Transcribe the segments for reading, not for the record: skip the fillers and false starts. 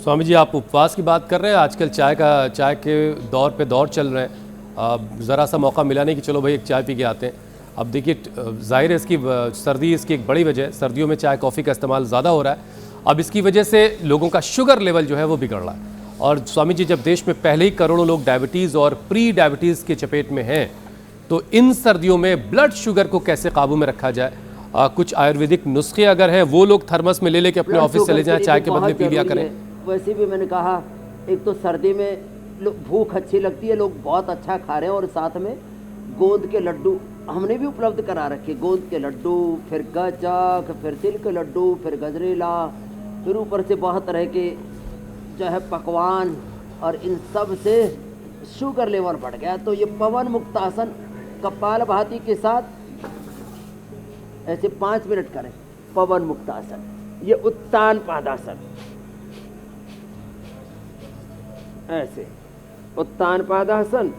स्वामी जी, आप उपवास की बात कर रहे हैं। आजकल चाय के दौर पे दौर चल रहे हैं। ज़रा सा मौका मिला नहीं कि चलो भाई एक चाय पी के आते हैं। अब देखिए, ज़ाहिर है इसकी सर्दी इसकी एक बड़ी वजह है। सर्दियों में चाय कॉफ़ी का इस्तेमाल ज़्यादा हो रहा है। अब इसकी वजह से लोगों का शुगर लेवल जो है वो बिगड़ रहा है। और स्वामी जी, जब देश में पहले ही करोड़ों लोग डायबिटीज़ और प्री डायबिटीज़ के चपेट में हैं, तो इन सर्दियों में ब्लड शुगर को कैसे काबू में रखा जाए? कुछ आयुर्वेदिक नुस्खे अगर हैं वो लोग थर्मस में ले लेके अपने ऑफिस चले जाएं, चाय के बदले पी लिया करें। वैसे भी मैंने कहा, एक तो सर्दी में भूख अच्छी लगती है, लोग बहुत अच्छा खा रहे हैं, और साथ में गोंद के लड्डू हमने भी उपलब्ध करा रखे। गोंद के लड्डू, फिर गज्जक, फिर तिल के लड्डू, फिर गजरेला, फिर ऊपर से बहुत तरह के जो है पकवान, और इन सब से शुगर लेवल बढ़ गया। तो ये पवन मुक्तासन कपालभाति के साथ ऐसे 5 मिनट करें। पवन मुक्तासन, ये उत्तान पादासन, ऐसे उत्तान पादासन,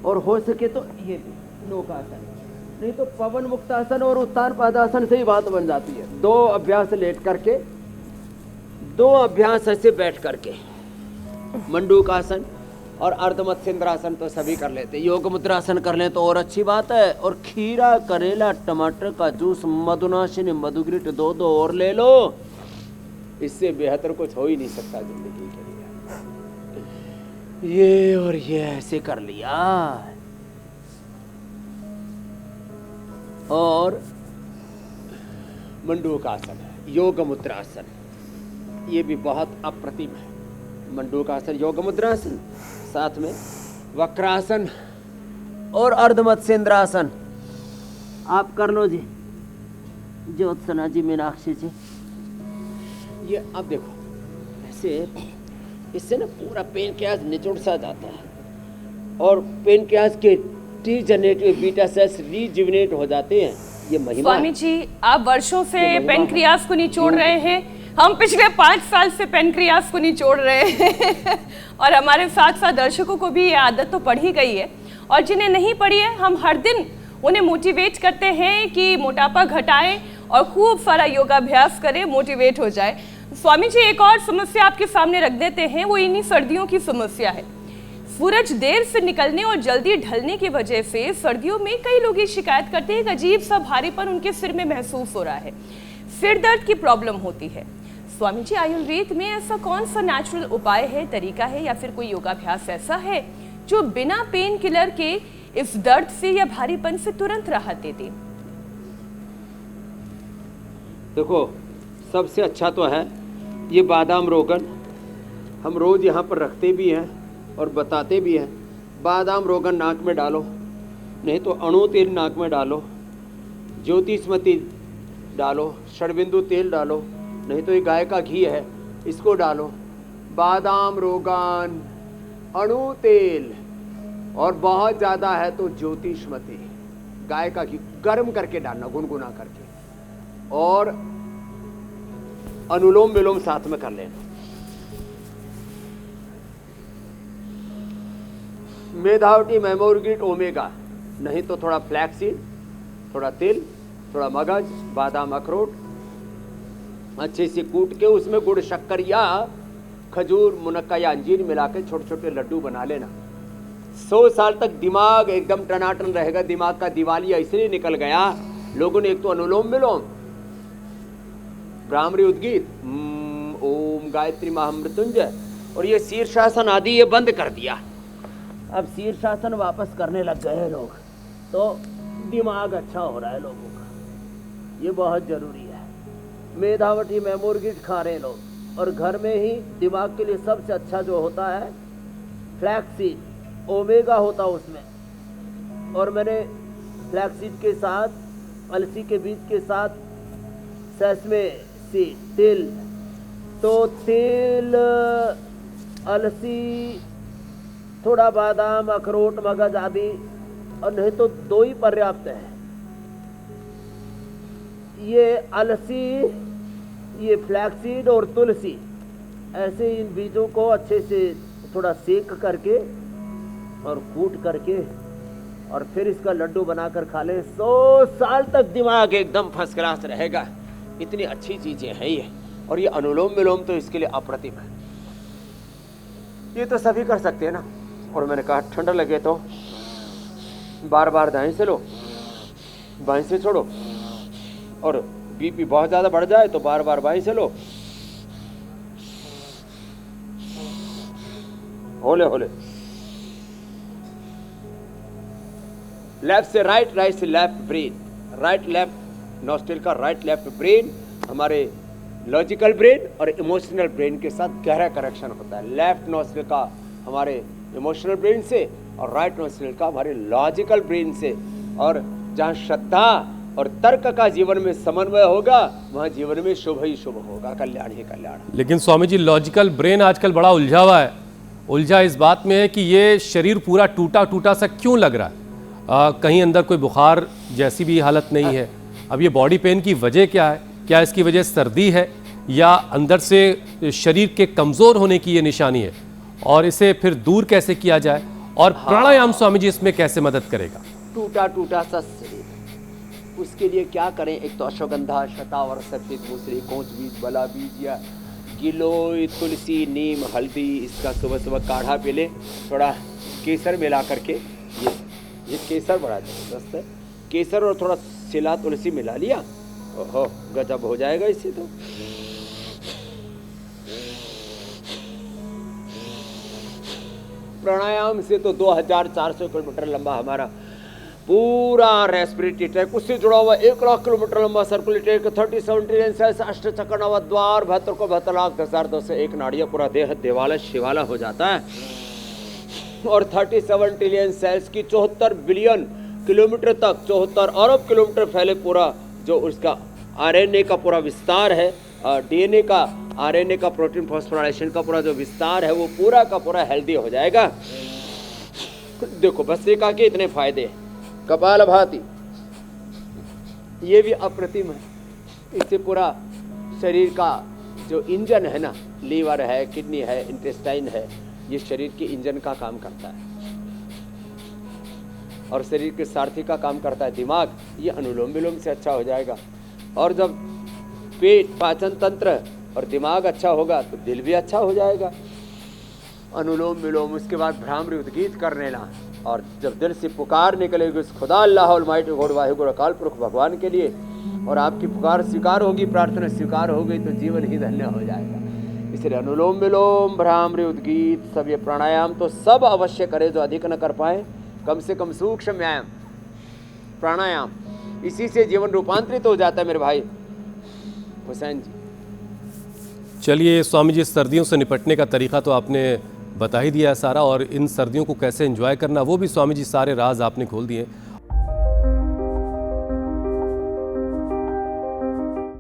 और हो सके तो ये भी नौकासन। नहीं तो पवन मुक्तासन और उत्तान पादासन से ही बात बन जाती है। 2 अभ्यास लेट करके, 2 अभ्यास ऐसे बैठ करके, मंडूकासन और अर्धमत्स्येंद्रासन तो सभी कर लेते। योग मुद्रासन कर लें तो और अच्छी बात है। और खीरा, करेला, टमाटर का जूस, मधुनाशिनी, मधुग्रिट 2-2 और ले लो। इससे बेहतर कुछ हो ही नहीं सकता जिंदगी के लिए। ये और ये ऐसे कर लिया। और मंडूकासन है, योग मुद्रासन, ये भी बहुत अप्रतिम है। मंडूकासन, योग मुद्रासन, साथ में वक्रासन और अर्धमत्स्येंद्रासन आप कर लो जी। ज्योत्सना जी, मीनाक्षी जी, ये अब देखो ऐसे, इससे ना पूरा पेनक्रियास निचुड़ सा जाता है और पेनक्रियास के टी जनरेटिव बीटा सेल्स रीजुविनेट हो जाते हैं। ये महिमा। स्वामी जी, आप वर्षों से पेनक्रियास को निचोड़ रहे हैं, हम पिछले 5 साल से पेनक्रियास को निचोड़ रहे हैं और हमारे साथ साथ दर्शकों को भी ये आदत तो पड़ ही गई है। और जिन्हें नहीं पड़ी है, हम हर दिन उन्हें मोटिवेट करते हैं कि मोटापा घटाएं और खूब सारा योगाभ्यास करें, मोटिवेट हो जाए। स्वामी जी, एक और समस्या आपके सामने रख देते हैं, वो इन्हीं सर्दियों की समस्या है। सूरज देर से निकलने और जल्दी ढलने की वजह से सर्दियों में कई लोग ये शिकायत करते हैं कि अजीब सा भारीपन उनके सिर में महसूस हो रहा है, सिर दर्द की प्रॉब्लम होती है। स्वामी जी, आयुर्वेद में ऐसा कौन सा नेचुरल उपाय है, तरीका है, या फिर कोई योगाभ्यास ऐसा है जो बिना पेन किलर के इस दर्द से या भारीपन से तुरंत राहत दे दे? देखो, सबसे अच्छा तो है ये बादाम रोगन। हम रोज यहाँ पर रखते भी हैं और बताते भी हैं। बादाम रोगन नाक में डालो, नहीं तो अणु तेल नाक में डालो, ज्योतिष्मति डालो, षडबिंदु तेल डालो, नहीं तो ये गाय का घी है इसको डालो। बादाम रोगन, अणु तेल, और बहुत ज़्यादा है तो ज्योतिष्मति, गाय का घी गर्म करके डालना, गुनगुना करके, और अनुलोम विलोम साथ में कर लेना। मेधावटी, मेमोरगिट, ओमेगा, नहीं तो थोड़ा फ्लैक्सीड, थोड़ा तिल, थोड़ा मगज, बादाम, अखरोट अच्छे से कूट के उसमें गुड़, शक्कर या खजूर, मुनक्का या अंजीर मिला के छोटे छोटे लड्डू बना लेना। 100 साल तक दिमाग एकदम टनाटन रहेगा। दिमाग का दिवालिया इसलिए निकल गया, लोगों ने एक तो अनुलोम विलोम, भ्रामरी उद्गीत, ओम, गायत्री, महामृत्युंजय और ये शीर्षासन आदि ये बंद कर दिया। अब शीर्षासन वापस करने लग गए हैं लोग, तो दिमाग अच्छा हो रहा है लोगों का, ये बहुत जरूरी है। मेधावटी, मेमोरगिट खा रहे लोग, और घर में ही दिमाग के लिए सबसे अच्छा जो होता है फ्लैक्सीड, ओमेगा होता उसमें। और मैंने फ्लैक्सीड के साथ, अलसी के बीज के साथ सेसमे सीड, तिल, तो तिल, अलसी, थोड़ा बादाम, अखरोट, मगज आदि, और नहीं तो 2 ही पर्याप्त है। ये अलसी, ये फ्लैक्सीड और तुलसी, ऐसे इन बीजों को अच्छे से थोड़ा सेक करके और कूट करके और फिर इसका लड्डू बनाकर खा लें। 100 साल तक दिमाग एकदम फर्स्ट क्लास रहेगा। इतनी अच्छी चीजें हैं ये। और ये अनुलोम विलोम तो इसके लिए अप्रतिम है। ये तो सभी कर सकते हैं ना। और मैंने कहा ठंडा लगे तो बार बार दाएं से लो, बाएं से छोड़ो, और बीपी बहुत ज्यादा बढ़ जाए तो बार बार बाएं से लो। होले होले, लेफ्ट से राइट, राइट से left brain, right left nostril का राइट लेफ्ट ब्रेन हमारे लॉजिकल ब्रेन और इमोशनल ब्रेन के साथ गहरा कनेक्शन होता है। लेफ्ट नॉस्ट्रिल का हमारे इमोशनल ब्रेन से और राइट नॉस्ट्रिल का हमारे लॉजिकल ब्रेन से। और जहाँ श्रद्धा और तर्क का जीवन में समन्वय होगा वहाँ जीवन में शुभ ही शुभ होगा, कल्याण ही कल्याण। लेकिन स्वामी जी लॉजिकल ब्रेन आजकल बड़ा उलझा हुआ है। उलझा इस बात में है कि ये शरीर पूरा टूटा टूटा सा क्यों लग रहा है, कहीं अंदर कोई बुखार जैसी भी हालत नहीं है। अब ये बॉडी पेन की वजह क्या है? क्या इसकी वजह सर्दी है या अंदर से शरीर के कमज़ोर होने की ये निशानी है? और इसे फिर दूर कैसे किया जाए? और प्राणायाम स्वामी जी इसमें कैसे मदद करेगा? टूटा टूटा सा शरीर, उसके लिए क्या करें? एक तो अश्वगंधा, शतावर, सफेद मूसली, कोंच बीज, बला बीज या गिलोय, तुलसी, नीम, हल्दी, इसका सुबह सुबह काढ़ा पी ले, थोड़ा केसर मिला करके। ये केसर बड़ा जबरदस्त है। केसर और थोड़ा सिला तुलसी मिला लिया, ओहो गजब हो जाएगा इससे तो। प्राणायाम से तो 2400 किलोमीटर लंबा हमारा पूरा रेस्पिरेटरी ट्रैक, उससे जुड़ा हुआ 1 लाख किलोमीटर लंबा सर्कुलेटरी ट्रैक, 37 ट्रिलियन सेल्स, अष्ट चक्र, नवद्वार, 72 को 72,10,201 नाड़ियाँ, पूरा देह देवाला शिवाला हो जाता है। और 37 ट्रिलियन सेल्स की 74 बिलियन किलोमीटर तक, 74 अरब किलोमीटर फैले पूरा जो उसका आरएनए का पूरा विस्तार है, डीएनए का, आरएनए का, प्रोटीन फॉस्फोराइलेशन का पूरा जो विस्तार है वो पूरा का पूरा हेल्दी हो जाएगा। देखो भस्त्रिका के इतने फायदे हैं। कपालभाति ये भी अप्रतिम है। इससे पूरा शरीर का जो इंजन है ना, लीवर है, किडनी है, इंटेस्टाइन है, ये शरीर के इंजन का काम करता है और शरीर के सारथी का काम करता है दिमाग। ये अनुलोम विलोम से अच्छा हो जाएगा। और जब पेट, पाचन तंत्र और दिमाग अच्छा होगा तो दिल भी अच्छा हो जाएगा। अनुलोम विलोम, उसके बाद भ्रामरी उद्गीत कर लेना, और जब दिल से पुकार निकलेगी उस खुदा अल्लाह अलमाइटी गॉड वाहिगुरु अकाल पुरख भगवान के लिए, और आपकी पुकार स्वीकार होगी, प्रार्थना स्वीकार हो गई तो जीवन ही धन्य हो जाएगा। इसलिए अनुलोम विलोम, भ्रामरी उद्गीत, सब ये प्राणायाम तो सब अवश्य करें। जो अधिक न कर पाए कम से कम सूक्ष्म व्यायाम प्राणायाम, इसी से जीवन रूपांतरित हो जाता है मेरे भाई हुसैन जी। चलिए स्वामी जी, सर्दियों से निपटने का तरीका तो आपने बता ही दिया है सारा, और इन सर्दियों को कैसे एंजॉय करना वो भी स्वामी जी सारे राज आपने खोल दिए।